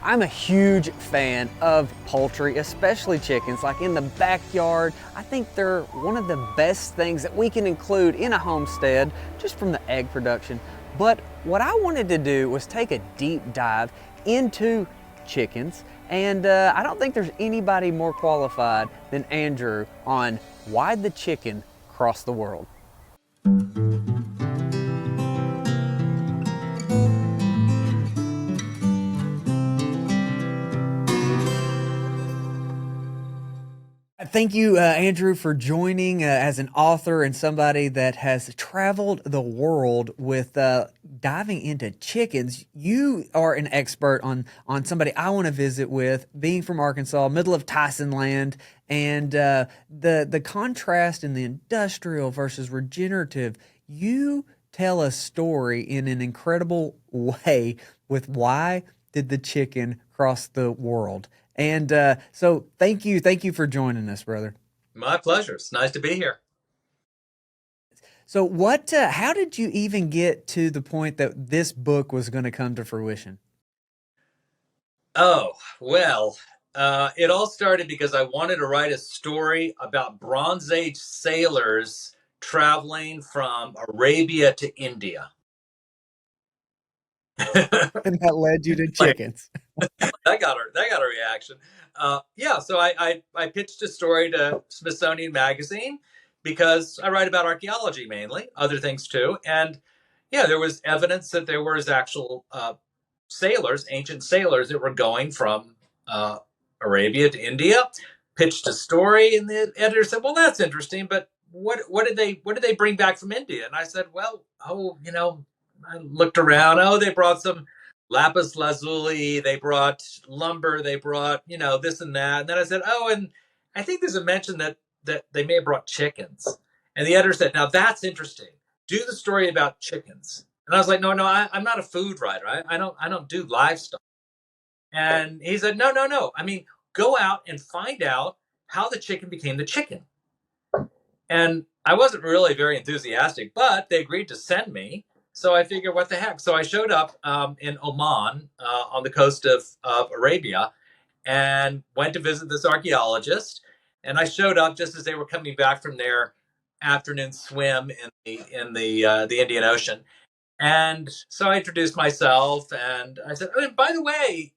I'm a huge fan of poultry, especially chickens, like in the backyard. I think they're one of the best things that we can include in a homestead, just from the egg production. But what I wanted to do was take a deep dive into chickens, and I don't think there's anybody more qualified than Andrew on why the chicken crossed the world. Thank you, Andrew, for joining as an author and somebody that has traveled the world with diving into chickens. You are an expert on somebody I want to visit with, being from Arkansas, middle of Tyson land, and the contrast in the industrial versus regenerative. You tell a story in an incredible way with why did the chicken cross the world. And so thank you for joining us, brother. My pleasure. It's nice to be here. So how did you even get to the point that this book was going to come to fruition? Oh, well, it all started because I wanted to write a story about Bronze Age sailors traveling from Arabia to India. And that led you to Like chickens. that got a reaction. Yeah, so I pitched a story to Smithsonian Magazine because I write about archaeology mainly, other things too, and yeah, there was evidence that there was actual sailors, ancient sailors that were going from uh, Arabia to India. Pitched a story, and the editor said, "Well, that's interesting, but what did they bring back from India?" And I said, "Well, I looked around. Oh, they brought some lapis lazuli. They brought lumber. They brought this and that." And then I said, "Oh, and I think there's a mention that they may have brought chickens." And the editor said, "Now that's interesting. Do the story about chickens." And I was like, no, I'm not a food writer. I don't do livestock. And he said, no, no, no. I mean, go out and find out how the chicken became the chicken. And I wasn't really very enthusiastic, but they agreed to send me. So I figured, what the heck? So I showed up in Oman on the coast of Arabia and went to visit this archaeologist. And I showed up just as they were coming back from their afternoon swim in the Indian Ocean. And so I introduced myself and I said, "Oh, and by the way,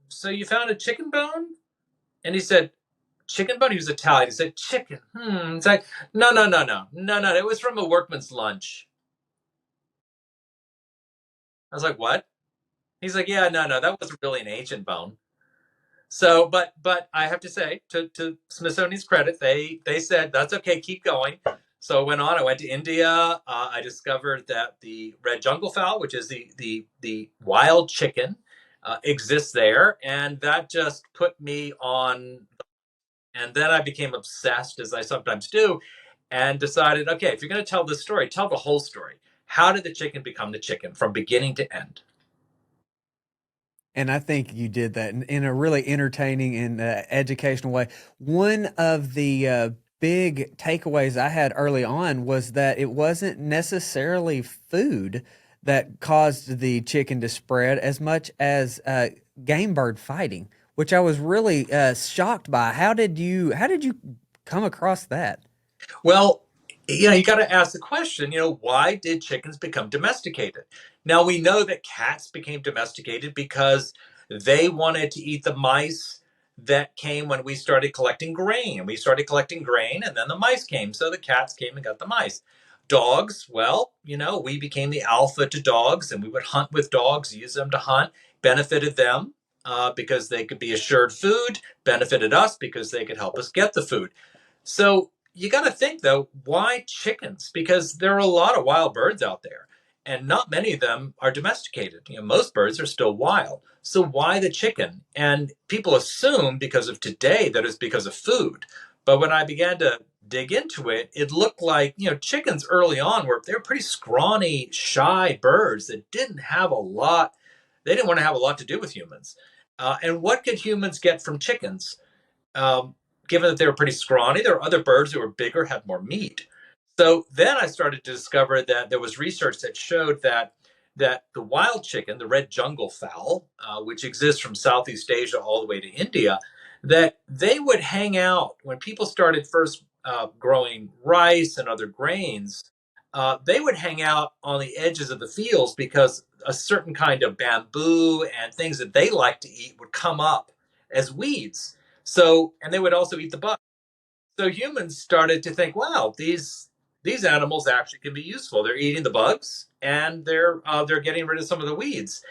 so you found a chicken bone?" And he said, "Chicken bone?" He was Italian. He said, "Chicken. Hmm." It's like, no, no, no, no, no, no. It was from a workman's lunch. I was like, "What?" He's like, "Yeah, no, no, that wasn't really an ancient bone." So, but I have to say, to Smithsonian's credit, they said that's okay, keep going. So I went on. I went to India. I discovered that the red jungle fowl, which is the wild chicken, exists there, and that just put me on. And then I became obsessed, as I sometimes do, and decided, okay, if you're going to tell this story, tell the whole story. How did the chicken become the chicken from beginning to end? And I think you did that in a really entertaining and educational way. One of the big takeaways I had early on was that it wasn't necessarily food that caused the chicken to spread as much as game bird fighting, which I was really shocked by. How did you come across that? Well, you got to ask the question, why did chickens become domesticated? Now, we know that cats became domesticated because they wanted to eat the mice that came when we started collecting grain. We started collecting grain, and then the mice came. So the cats came and got the mice. Dogs, well, we became the alpha to dogs, and we would hunt with dogs, use them to hunt, benefited them because they could be assured food, benefited us because they could help us get the food. So you got to think though, why chickens? Because there are a lot of wild birds out there, and not many of them are domesticated. Most birds are still wild. So why the chicken? And people assume because of today that it's because of food. But when I began to dig into it, it looked like chickens early on they're pretty scrawny, shy birds that didn't have a lot. They didn't want to have a lot to do with humans. And what could humans get from chickens? um, Given that they were pretty scrawny, there were other birds that were bigger, had more meat. So then I started to discover that there was research that showed that that the wild chicken, the red jungle fowl, which exists from Southeast Asia all the way to India, that they would hang out when people started first growing rice and other grains. They would hang out on the edges of the fields because a certain kind of bamboo and things that they like to eat would come up as weeds. So, and they would also eat the bugs. So humans started to think, wow, these animals actually can be useful. They're eating the bugs and they're getting rid of some of the weeds.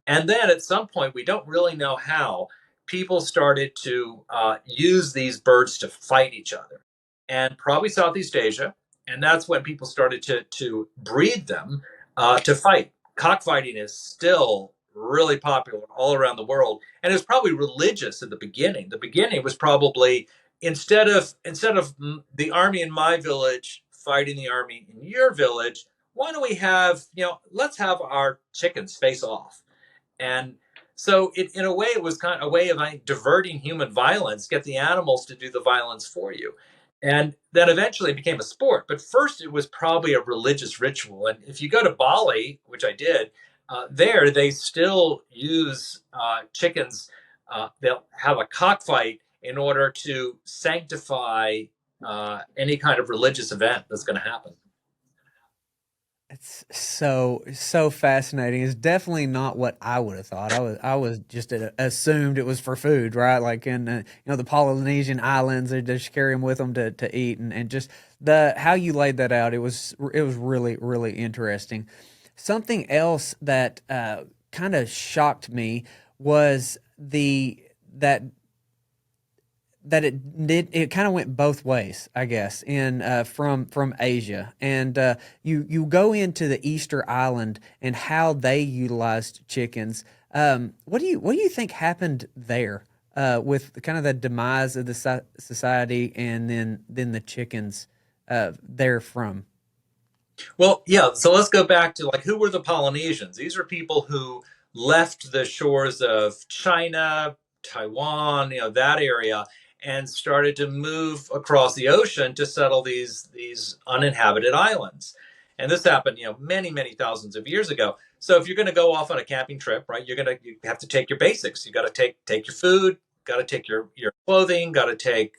And then at some point, we don't really know how, people started to use these birds to fight each other, and probably Southeast Asia. And that's when people started to breed them to fight. Cockfighting is still really popular all around the world, and it's probably religious in the beginning. The beginning was probably instead of the army in my village fighting the army in your village, why don't we have, let's have our chickens face off. And so, in a way, it was kind of a way of diverting human violence, get the animals to do the violence for you. And then eventually it became a sport. But first, it was probably a religious ritual. And if you go to Bali, which I did, there they still use chickens. They'll have a cockfight in order to sanctify any kind of religious event that's going to happen. It's so fascinating. It's definitely not what I would have thought. I was just assumed it was for food, right? Like in the Polynesian islands, they just carry them with them to eat, and just the how you laid that out. It was really interesting. Something else that kind of shocked me was the that that it kind of went both ways, I guess, in from Asia, and you go into the Easter Island and how they utilized chickens. What do you think happened there with kind of the demise of the society, and then the chickens there from? Well, yeah. So let's go back to, like, who were the Polynesians? These are people who left the shores of China, Taiwan, that area, and started to move across the ocean to settle these uninhabited islands. And this happened, many thousands of years ago. So if you're going to go off on a camping trip, right, you have to take your basics. You got to take your food, got to take your clothing, got to take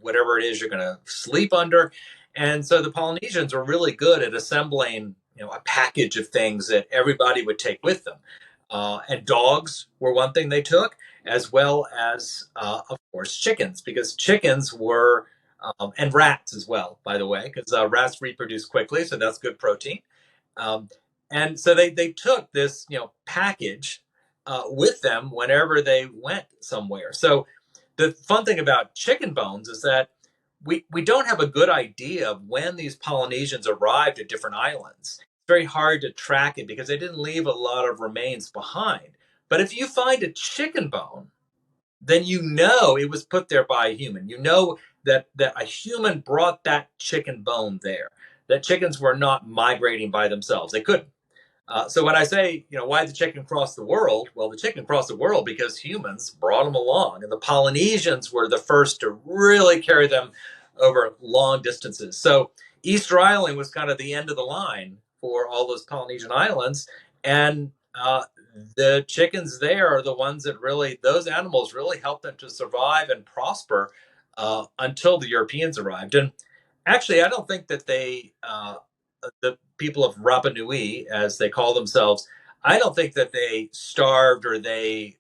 whatever it is you're going to sleep under. And so the Polynesians were really good at assembling, a package of things that everybody would take with them. And dogs were one thing they took, as well as, of course, chickens, because chickens were, and rats as well, by the way, because rats reproduce quickly, so that's good protein. Um, and so they took this, package with them whenever they went somewhere. So the fun thing about chicken bones is that we don't have a good idea of when these Polynesians arrived at different islands. It's very hard to track it because they didn't leave a lot of remains behind. But if you find a chicken bone, then you know it was put there by a human. You know that a human brought that chicken bone there. That chickens were not migrating by themselves. They couldn't. So when I say, why did the chicken cross the world? Well, the chicken crossed the world because humans brought them along, and the Polynesians were the first to really carry them over long distances. So Easter Island was kind of the end of the line for all those Polynesian islands, and the chickens there are the ones that really, those animals really helped them to survive and prosper until the Europeans arrived. And actually, I don't think that the people of Rapa Nui, as they call themselves, I don't think that they starved or they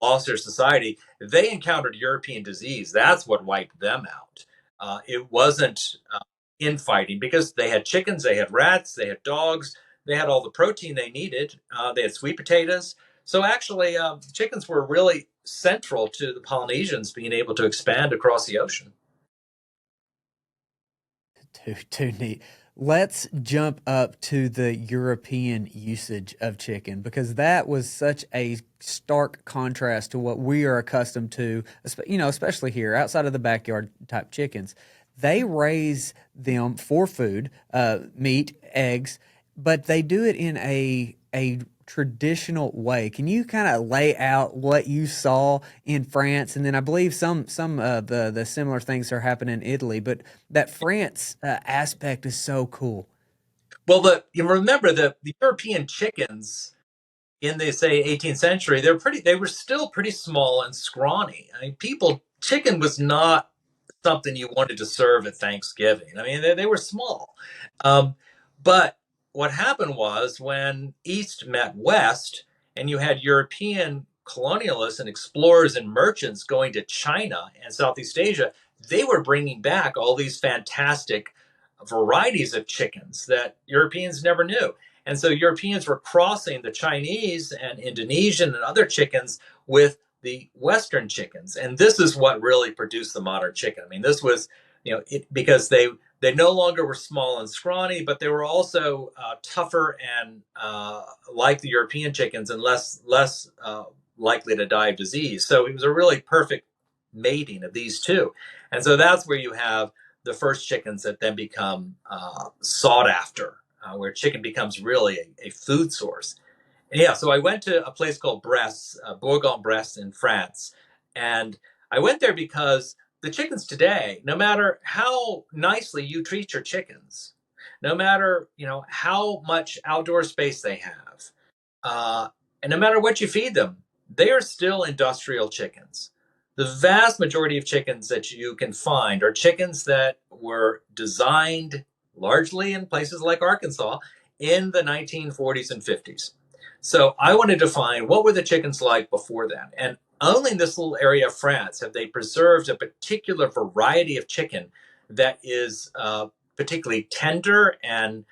lost their society. They encountered European disease. That's what wiped them out. It wasn't infighting, because they had chickens, they had rats, they had dogs, they had all the protein they needed. They had sweet potatoes. So actually, chickens were really central to the Polynesians being able to expand across the ocean. Too neat. Let's jump up to the European usage of chicken, because that was such a stark contrast to what we are accustomed to, especially here outside of the backyard type chickens. They raise them for food, meat, eggs, but they do it in a traditional way. Can you kind of lay out what you saw in France, and then I believe some of the similar things are happening in Italy, but that France aspect is so cool. Well, you remember the European chickens in the say 18th century, they were still pretty small and scrawny. I mean, chicken was not something you wanted to serve at Thanksgiving. I mean, they were small. Um, but what happened was when East met West, and you had European colonialists and explorers and merchants going to China and Southeast Asia, they were bringing back all these fantastic varieties of chickens that Europeans never knew. And so Europeans were crossing the Chinese and Indonesian and other chickens with the Western chickens. And this is what really produced the modern chicken. I mean, this was, because they no longer were small and scrawny, but they were also tougher and like the European chickens and less likely to die of disease. So it was a really perfect mating of these two. And so that's where you have the first chickens that then become sought after, where chicken becomes really a food source. And yeah, so I went to a place called Brest, Bourg-en-Bresse in France. And I went there because the chickens today, no matter how nicely you treat your chickens, no matter, how much outdoor space they have, uh, and no matter what you feed them, they are still industrial chickens. The vast majority of chickens that you can find are chickens that were designed largely in places like Arkansas in the 1940s and 50s. So I wanted to find what were the chickens like before that. And only in this little area of France have they preserved a particular variety of chicken that is particularly tender, and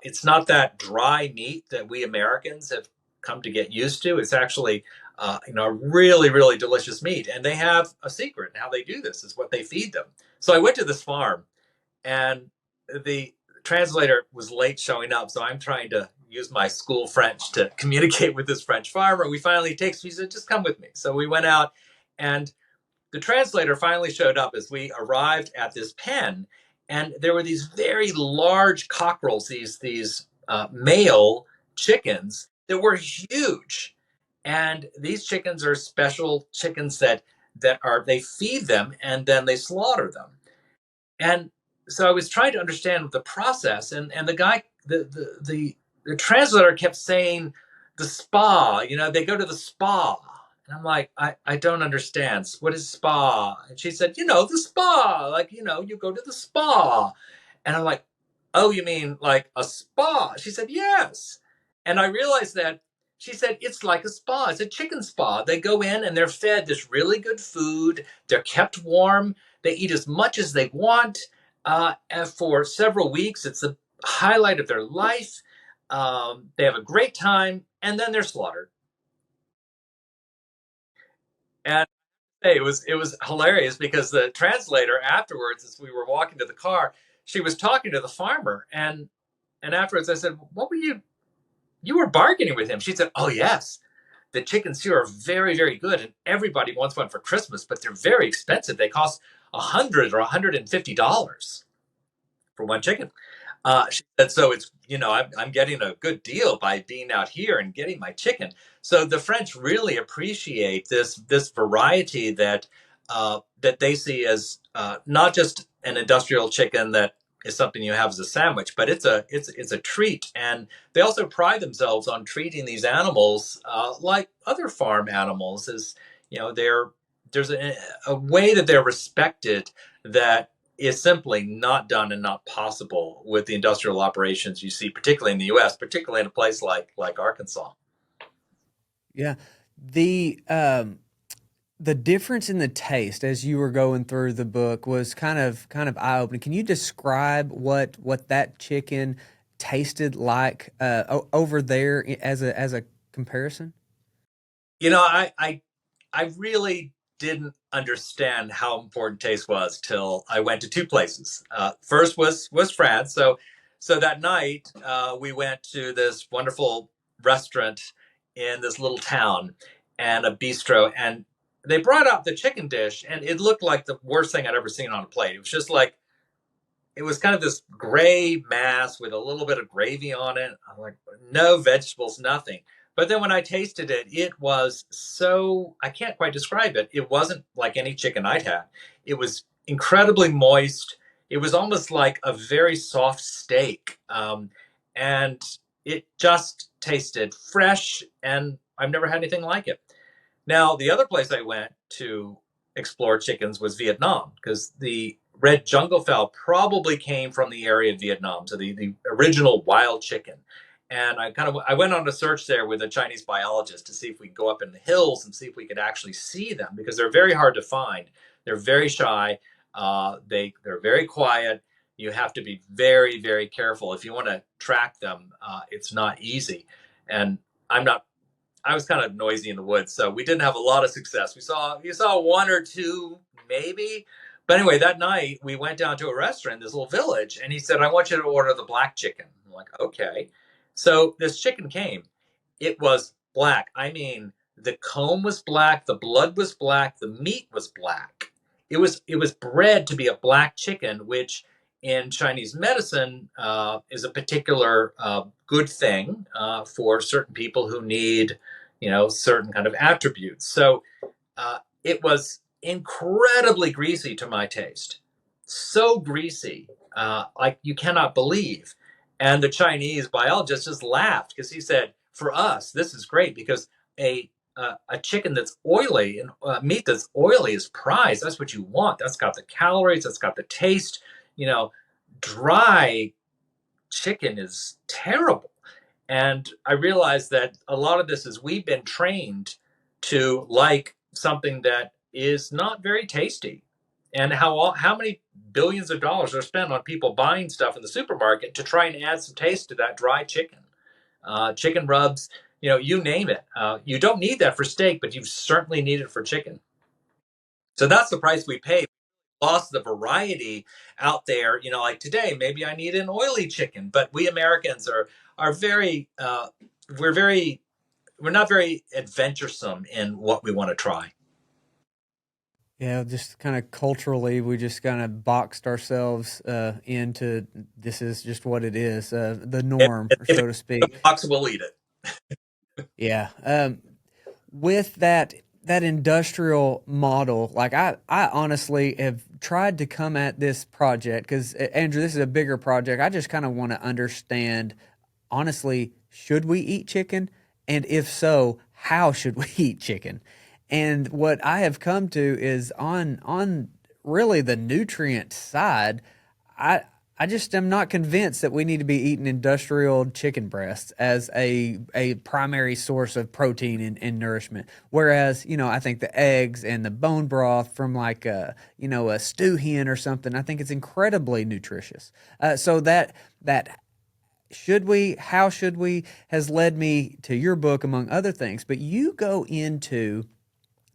it's not that dry meat that we Americans have come to get used to. It's actually a really, really delicious meat. And they have a secret in how they do this, is what they feed them. So I went to this farm, and the translator was late showing up. So I'm trying to use my school French to communicate with this French farmer. He said, just come with me. So we went out, and the translator finally showed up as we arrived at this pen. And there were these very large cockerels, these male chickens that were huge. And these chickens are special chickens they feed them and then they slaughter them. And so I was trying to understand the process, and the guy, the translator kept saying the spa. They go to the spa, and I'm like, I don't understand. What is spa? And she said, the spa, like you go to the spa, and I'm like, oh, you mean like a spa? She said, yes, and I realized that. She said, it's like a spa. It's a chicken spa. They go in and they're fed this really good food. They're kept warm. They eat as much as they want and for several weeks. It's the highlight of their life. They have a great time, and then they're slaughtered. And hey, it was hilarious because the translator afterwards, as we were walking to the car, she was talking to the farmer, and afterwards I said, "What were you were bargaining with him?" She said, "Oh yes, the chickens here are very, very good, and everybody wants one for Christmas, but they're very expensive. They cost $100 or $150 for one chicken." She said, "So it's I'm getting a good deal by being out here and getting my chicken." So the French really appreciate this variety that they see as not just an industrial chicken that is something you have as a sandwich, but it's a treat. And they also pride themselves on treating these animals like other farm animals. As there's a way that they're respected that is simply not done and not possible with the industrial operations you see, particularly in the U.S., particularly in a place like Arkansas. Yeah. The difference in the taste as you were going through the book was kind of eye-opening. Can you describe what that chicken tasted like over there as a comparison? I really didn't understand how important taste was till I went to two places. First was France. So that night we went to this wonderful restaurant in this little town and a bistro, and they brought out the chicken dish, and it looked like the worst thing I'd ever seen on a plate. It was just like it was kind of this gray mass with a little bit of gravy on it. I'm like, no vegetables, nothing. But then when I tasted it, it was so, I can't quite describe it. It wasn't like any chicken I'd had. It was incredibly moist. It was almost like a very soft steak. and it just tasted fresh, and I've never had anything like it. Now, the other place I went to explore chickens was Vietnam, because the red jungle fowl probably came from the area of Vietnam, so the original wild chicken. And I went on a search there with a Chinese biologist to see if we could go up in the hills and see if we could actually see them, because they're very hard to find. They're very shy. They're very quiet. You have to be very, very careful if you want to track them. It's not easy, and I'm not I was kind of noisy in the woods, so we didn't have a lot of success. You saw one or two maybe, but anyway, that night we went down to a restaurant in this little village, and he said, "I want you to order the black chicken." I'm like, "Okay." So this chicken came. It was black. I mean, the comb was black, the blood was black, the meat was black. It was bred to be a black chicken, which in Chinese medicine is a particular good thing for certain people who need, certain kind of attributes. So it was incredibly greasy to my taste, so greasy, like you cannot believe. And the Chinese biologist just laughed because he said, "For us, this is great because a chicken that's oily and meat that's oily is prized. That's what you want. That's got the calories. That's got the taste. You know, dry chicken is terrible." And I realized that a lot of this is we've been trained to like something that is not very tasty. And how many billions of dollars are spent on people buying stuff in the supermarket to try and add some taste to that dry chicken, chicken rubs, you name it. You don't need that for steak, but you certainly need it for chicken. So that's the price we pay. Lost the variety out there. Like today, maybe I need an oily chicken, but we Americans are very we're not very adventuresome in what we want to try. Yeah, just kind of culturally, we just kind of boxed ourselves into this is just what it is, the norm, If so it's to the speak. box, we'll eat it. Yeah. With that industrial model, like I honestly have tried to come at this project because Andrew, this is a bigger project. I just kind of want to understand, honestly, should we eat chicken, and if so, how should we eat chicken? And what I have come to is on really the nutrient side, I I just am not convinced that we need to be eating industrial chicken breasts as a primary source of protein and nourishment. Whereas, I think the eggs and the bone broth from like a stew hen or something, I think it's incredibly nutritious. So that should we, how should we, has led me to your book among other things. But you go into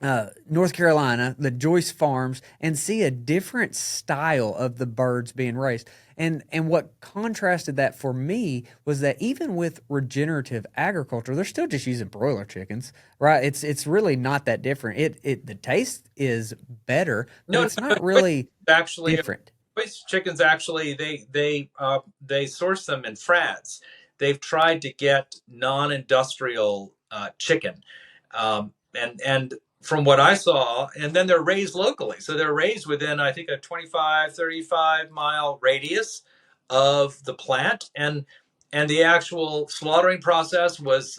North Carolina, the Joyce Farms, and see a different style of the birds being raised. And what contrasted that for me was that even with regenerative agriculture, they're still just using broiler chickens, right? It's really not that different. It the taste is better, but No, it's no, not really actually, different. choice chickens actually they source them in France. They've tried to get non-industrial chicken, and from what I saw, and then they're raised locally. So they're raised within, I think, a 25-35 mile radius of the plant, and the actual slaughtering process was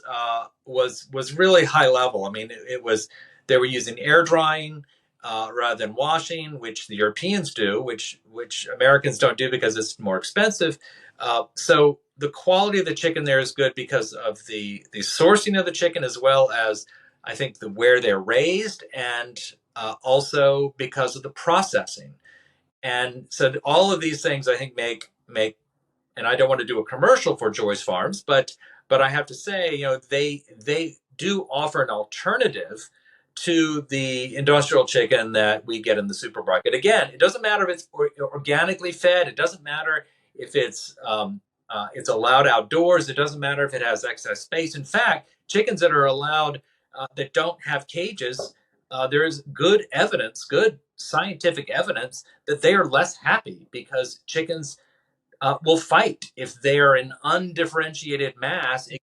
really high level. I mean, it was they were using air drying rather than washing, which the Europeans do, which Americans don't do because it's more expensive. So the quality of the chicken there is good because of the sourcing of the chicken, as well as I think the where they're raised, and also because of the processing. And so all of these things I think make and I don't want to do a commercial for Joyce Farms, but I have to say, they do offer an alternative to the industrial chicken that we get in the supermarket. Again, it doesn't matter if it's organically fed. It doesn't matter if it's allowed outdoors. It doesn't matter if it has excess space. In fact, chickens that are allowed that don't have cages, there is good evidence, good scientific evidence that they are less happy because chickens will fight if they are in undifferentiated mass in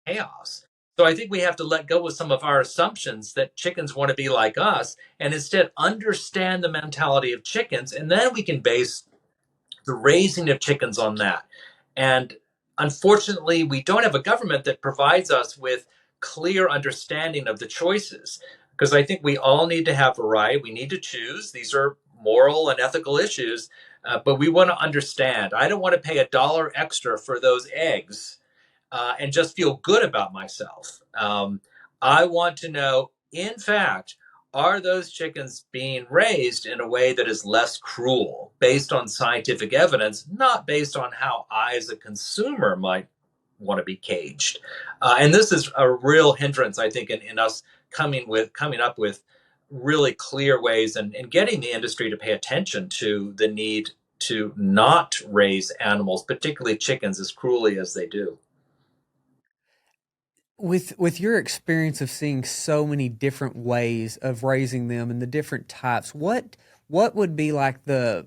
chaos. So I think we have to let go of some of our assumptions that chickens want to be like us and instead understand the mentality of chickens. And then we can base the raising of chickens on that. And unfortunately, we don't have a government that provides us with clear understanding of the choices. Because I think we all need to have variety. We need to choose. These are moral and ethical issues, but we want to understand. I don't want to pay a dollar extra for those eggs and just feel good about myself. I want to know, in fact, are those chickens being raised in a way that is less cruel, based on scientific evidence, not based on how I, as a consumer, might want to be caged? And this is a real hindrance, I think, in us coming up with really clear ways and getting the industry to pay attention to the need to not raise animals, particularly chickens, as cruelly as they do. With your experience of seeing so many different ways of raising them and the different types, what would be like the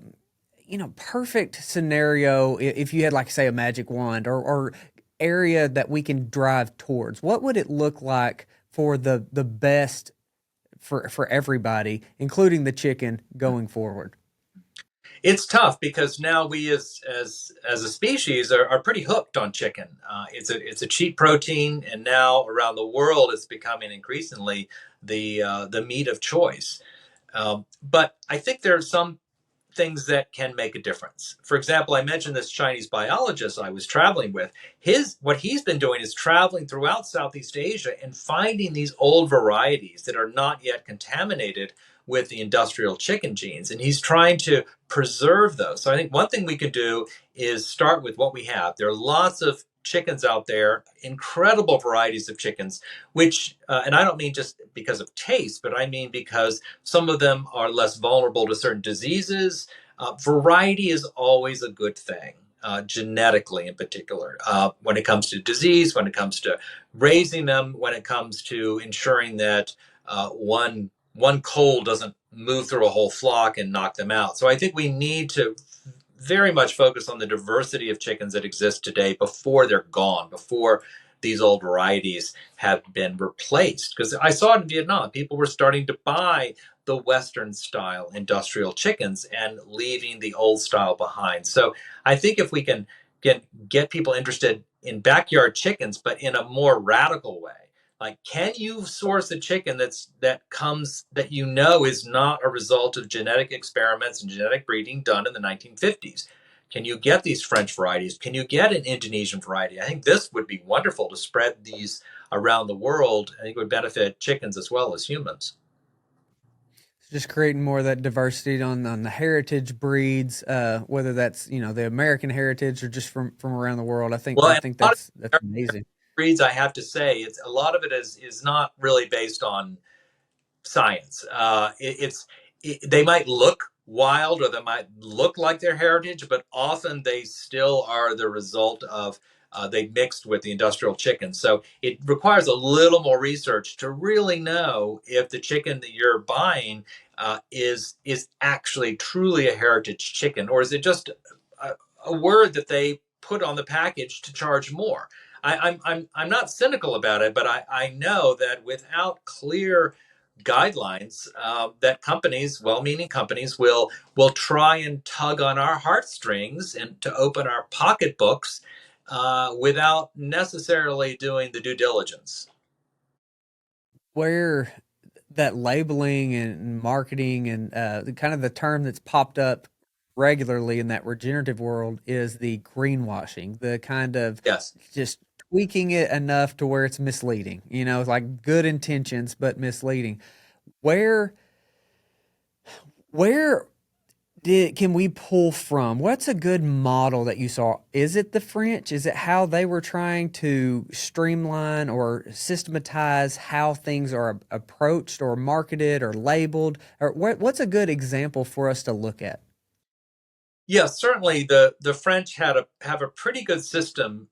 perfect scenario if you had, like, say, a magic wand or area that we can drive towards? What would it look like for the best for everybody, including the chicken, going forward? It's tough because now we as a species are pretty hooked on chicken. It's a cheap protein, and now around the world it's becoming increasingly the meat of choice. But I think there are some things that can make a difference. For example, I mentioned this Chinese biologist I was traveling with. His What he's been doing is traveling throughout Southeast Asia and finding these old varieties that are not yet contaminated with the industrial chicken genes, and he's trying to preserve those. So I think one thing we could do is start with what we have. There are lots of chickens out there, incredible varieties of chickens, which, and I don't mean just because of taste, but I mean because some of them are less vulnerable to certain diseases. Variety is always a good thing, genetically in particular, when it comes to disease, when it comes to raising them, when it comes to ensuring that one cold doesn't move through a whole flock and knock them out. So I think we need to very much focus on the diversity of chickens that exist today before they're gone, before these old varieties have been replaced. Because I saw it in Vietnam. People were starting to buy the Western style industrial chickens and leaving the old style behind. So I think if we can get people interested in backyard chickens, but in a more radical way, like, can you source a chicken that is not a result of genetic experiments and genetic breeding done in the 1950s? Can you get these French varieties? Can you get an Indonesian variety? I think this would be wonderful to spread these around the world. I think it would benefit chickens as well as humans. Just creating more of that diversity on the heritage breeds, whether that's the American heritage or just from around the world. I think Well, I and think a lot that's of amazing. breeds, I have to say, it's a lot of it is not really based on science. They might look wild or they might look like their heritage, but often they still are the result of they mixed with the industrial chicken. So it requires a little more research to really know if the chicken that you're buying is actually truly a heritage chicken, or is it just a word that they put on the package to charge more. I'm not cynical about it, but I know that without clear guidelines, that companies, well-meaning companies, will try and tug on our heartstrings and to open our pocketbooks without necessarily doing the due diligence. Where that labeling and marketing and the kind of the term that's popped up regularly in that regenerative world is the greenwashing, the kind of Yes. just tweaking it enough to where it's misleading, like good intentions but misleading. Where where did can we pull from? What's a good model that you saw? Is it the French? Is it how they were trying to streamline or systematize how things are approached or marketed or labeled? Or what's a good example for us to look at? Yes, certainly the French have a pretty good system.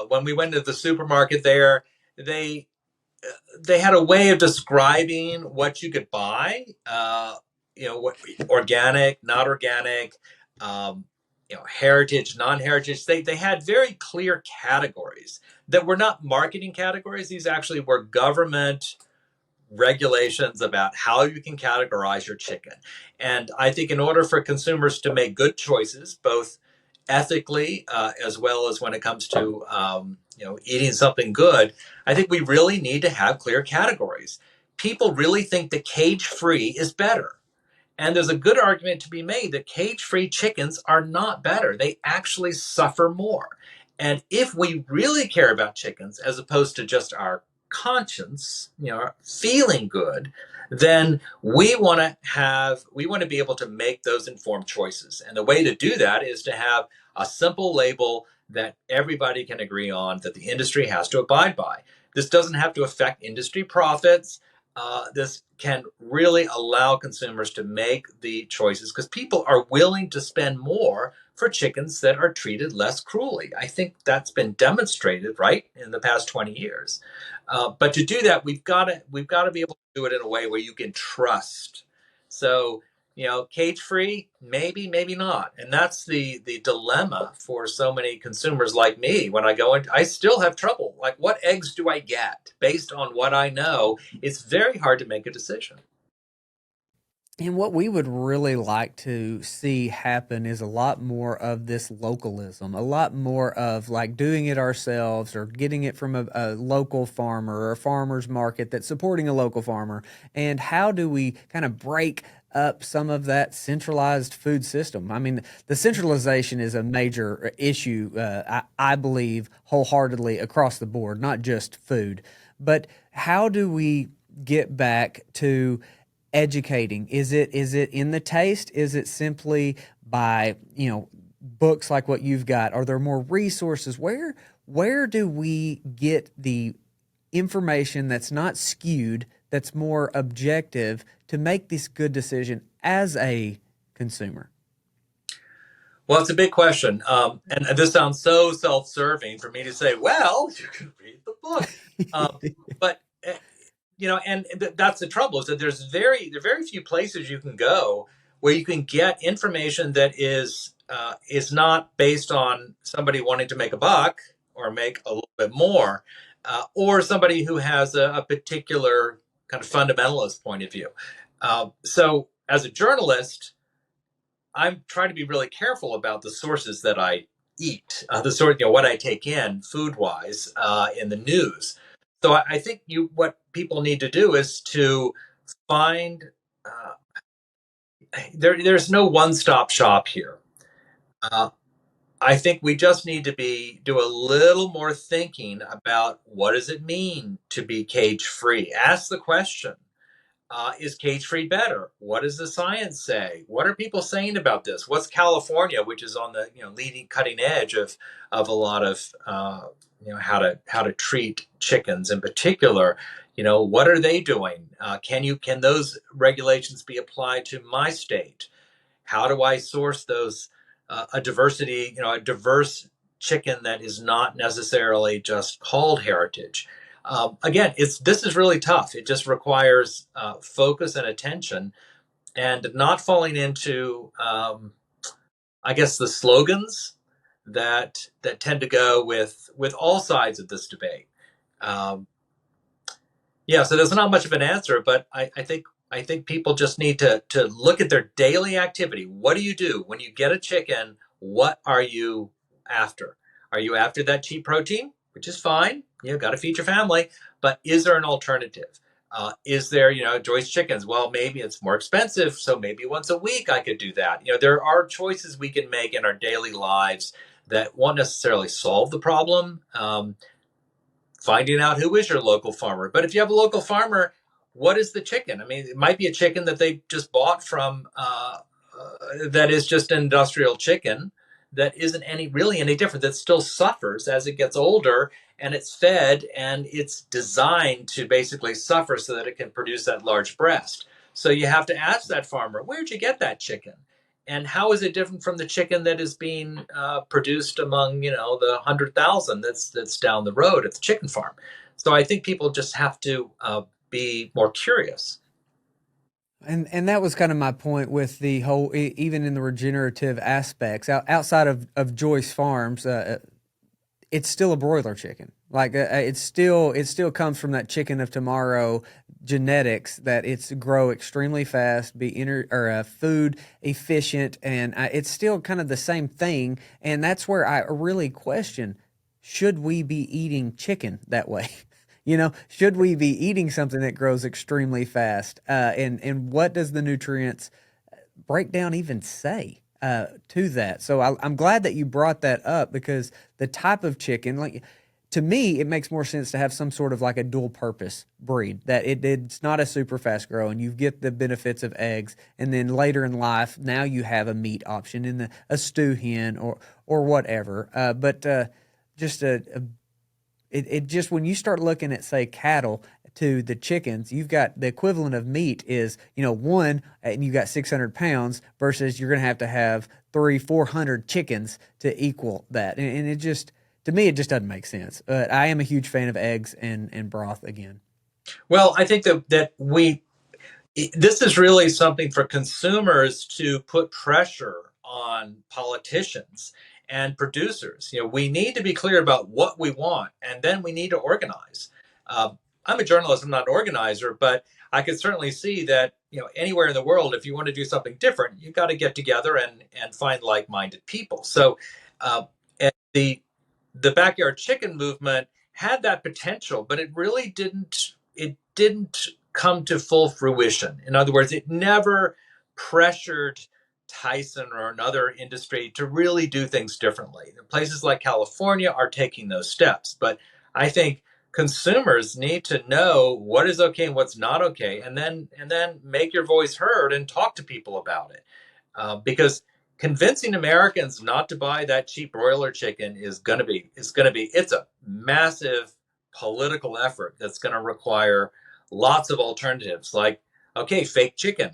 When we went to the supermarket there, they they had a way of describing what you could buy. What organic, not organic, um, heritage, non-heritage. They had very clear categories that were not marketing categories. These actually were government regulations about how you can categorize your chicken. And I think in order for consumers to make good choices, both ethically, as well as when it comes to eating something good, I think we really need to have clear categories. People really think that cage free is better. And there's a good argument to be made that cage free chickens are not better. They actually suffer more. And if we really care about chickens, as opposed to just our conscience, feeling good, then we want to be able to make those informed choices. And the way to do that is to have a simple label that everybody can agree on, that the industry has to abide by. This doesn't have to affect industry profits. This can really allow consumers to make the choices because people are willing to spend more for chickens that are treated less cruelly. I think that's been demonstrated, right, in the past 20 years. But to do that, we've got to be able to do it in a way where you can trust. So, cage free, maybe, maybe not. And that's the dilemma for so many consumers like me. When I go in, I still have trouble. Like, what eggs do I get based on what I know? It's very hard to make a decision. And what we would really like to see happen is a lot more of this localism, a lot more of like doing it ourselves or getting it from a local farmer or a farmer's market that's supporting a local farmer. And how do we kind of break up some of that centralized food system? I mean, the centralization is a major issue, I believe, wholeheartedly across the board, not just food. But how do we get back to educating? Is it in the taste? Is it simply by, books like what you've got? Are there more resources? Where do we get the information that's not skewed, that's more objective to make this good decision as a consumer? Well, it's a big question. And this sounds so self serving for me to say, well, you can read the book. But and that's the trouble is that there are very few places you can go where you can get information that is not based on somebody wanting to make a buck or make a little bit more, or somebody who has a particular kind of fundamentalist point of view. So as a journalist, I'm trying to be really careful about the sources that I eat, what I take in food wise in the news. So I think what people need to do is to find uh, there's no one stop shop here. Uh, I think we just need to do a little more thinking about what does it mean to be cage free. Ask the question. Is cage free better? What does the science say? What are people saying about this? What's California, which is on the leading cutting edge of a lot of how to treat chickens in particular? What are they doing? Can those regulations be applied to my state? How do I source those a diverse chicken that is not necessarily just called heritage? Again, this is really tough. It just requires focus and attention, and not falling into, I guess, the slogans that tend to go with all sides of this debate. Um, yeah, so there's not much of an answer, but I think people just need to look at their daily activity. What do you do when you get a chicken? What are you after? Are you after that cheap protein, which is fine? Got to feed your family, but is there an alternative? Is there, Joyce chickens? Well, maybe it's more expensive, so maybe once a week I could do that. There are choices we can make in our daily lives that won't necessarily solve the problem. Finding out who is your local farmer. But if you have a local farmer, what is the chicken? I mean, it might be a chicken that they just bought from that is just an industrial chicken that isn't any different, that still suffers as it gets older, and it's fed and it's designed to basically suffer so that it can produce that large breast. So you have to ask that farmer, where'd you get that chicken? And how is it different from the chicken that is being produced among the 100,000 that's down the road at the chicken farm? So I think people just have to be more curious. And that was kind of my point with the whole, even in the regenerative aspects, outside of Joyce Farms, it's still a broiler chicken. Like it still comes from that chicken of tomorrow genetics that it's grow extremely fast, be food efficient, and it's still kind of the same thing. And that's where I really question: should we be eating chicken that way? Should we be eating something that grows extremely fast? And what does the nutrients breakdown even say to that? So I'm glad that you brought that up, because the type of chicken, like, to me, it makes more sense to have some sort of like a dual purpose breed, that it's not a super fast growing. You get the benefits of eggs, and then later in life, now you have a meat option in a stew hen or whatever. But just it just, when you start looking at, say, cattle to the chickens, you've got the equivalent of meat is, one, and you got 600 pounds versus you're going to have 300-400 chickens to equal that. And it just, to me, it just doesn't make sense. But I am a huge fan of eggs and broth again. Well, I think that this is really something for consumers to put pressure on politicians and producers. We need to be clear about what we want, and then we need to organize. I'm a journalist, I'm not an organizer, but I could certainly see that anywhere in the world, if you want to do something different, you've got to get together and find like-minded people. So, and the backyard chicken movement had that potential, but it really didn't. It didn't come to full fruition. In other words, it never pressured Tyson or another industry to really do things differently. Places like California are taking those steps, but I think consumers need to know what is okay and what's not okay, and then make your voice heard and talk to people about it, because convincing Americans not to buy that cheap broiler chicken it's a massive political effort that's going to require lots of alternatives, like, okay, fake chicken,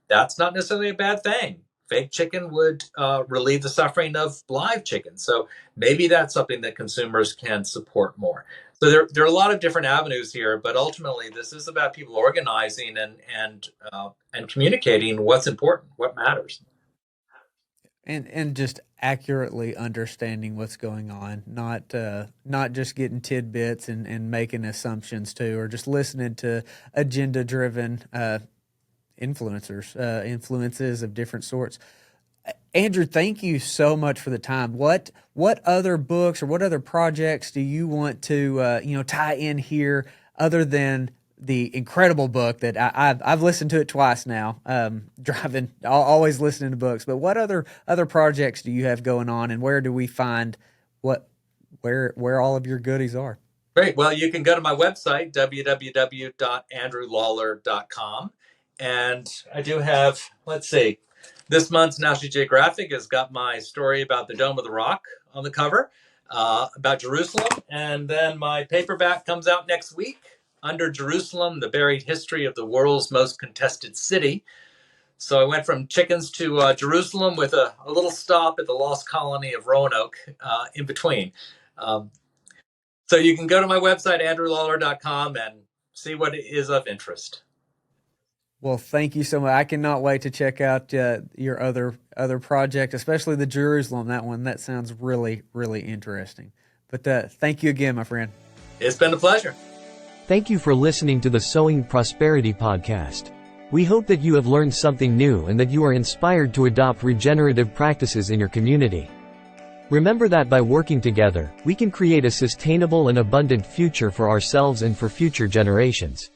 that's not necessarily a bad thing. Fake chicken would relieve the suffering of live chicken. So maybe that's something that consumers can support more. So there are a lot of different avenues here, but ultimately this is about people organizing and communicating what's important, what matters. And just accurately understanding what's going on, not just getting tidbits and making assumptions too, or just listening to agenda-driven influences of different sorts. Andrew, thank you so much for the time. What other books or what other projects do you want to tie in here, other than the incredible book that I've listened to it twice now, driving, always listening to books. But what other projects do you have going on, and where do we find where all of your goodies are? Great. Well, you can go to my website, www.andrewlawler.com. And I do have, let's see, this month's National Geographic has got my story about the Dome of the Rock on the cover, about Jerusalem. And then my paperback comes out next week, Under Jerusalem, The Buried History of the World's Most Contested City. So I went from chickens to Jerusalem, with a little stop at the lost colony of Roanoke in between. So you can go to my website, andrewlawler.com, and see what is of interest. Well, thank you so much. I cannot wait to check out your other project, especially the Jerusalem. That sounds really, really interesting. But thank you again, my friend. It's been a pleasure. Thank you for listening to the Sowing Prosperity podcast. We hope that you have learned something new and that you are inspired to adopt regenerative practices in your community. Remember that by working together, we can create a sustainable and abundant future for ourselves and for future generations.